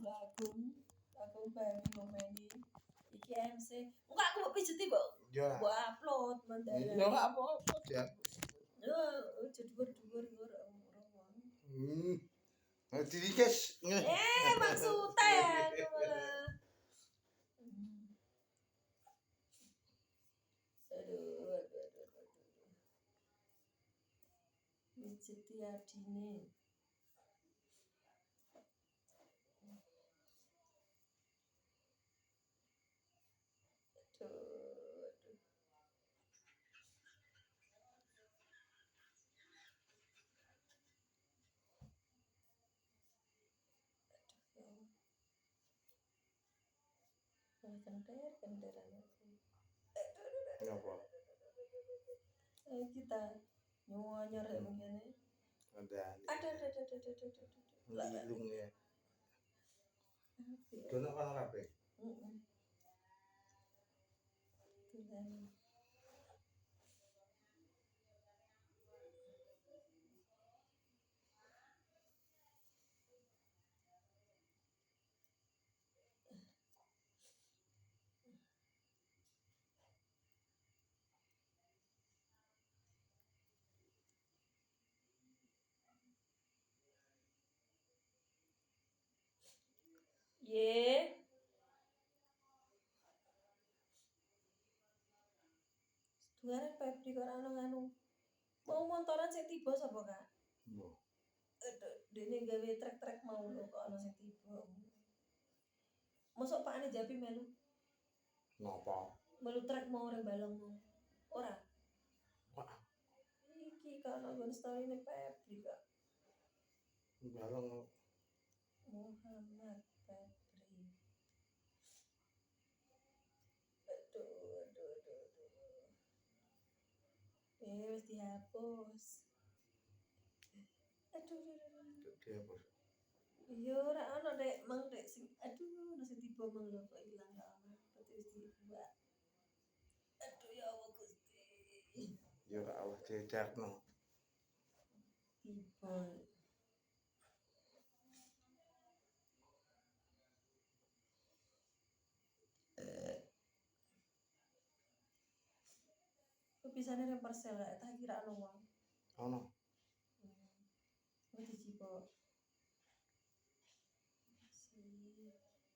Agung babi komedi. Iki MC. Enggak aku mau pijeti, Mbok. Ya. Mbok upload mandala. Ya enggak apa-apa ya. Dhuwur-dhuwur orang. Dirikes. Maksudnya aku malah. Aduh. Pijeti adine. Kenteran aku. Kenapa? Kita nyonya rek ngene. Ada. Lilung ya. Dono kan kabeh. Ye. Setungane Febri kok ora ono nganu. Mau montoran sing tiba sapa, Kak? Mbok. Dene gawe trek-trek mau kok ono sing tiba. Mosok pakane Japi melu. Napa? Melu trek mau ora balong. Ora. Wah, Iki kan nggon story-ne Febri, Kak. balong Muhammad Febri. Aduh. Wis dihapus. Aduh. dihapus. Iya ora ono Dek, mang Dek sing aduh ono sing tiba mang lho kok ilang gak ono. Berarti wis dibuat. Aduh ya Allah Gusti. Ya ora Allah dicekno. Tiba. Kepisane nang Persel gak tak kira ono wong. Ono. Wis dicipok.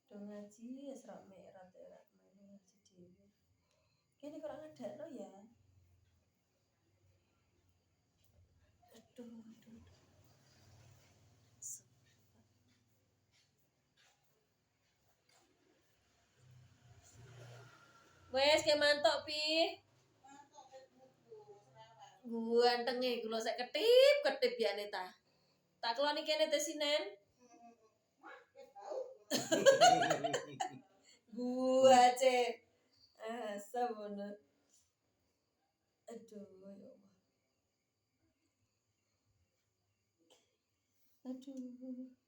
Do ngaji Isra Mi'raj ora melu ngaji dhewe. Kene kok ora ngadakno ya. Aduh. Wes ke mantok pi. Guantenge kula sak ketip ya neta. Tak keloni kene tesinen. Gua cek. Sabono. Aduh ya Allah. Aduh.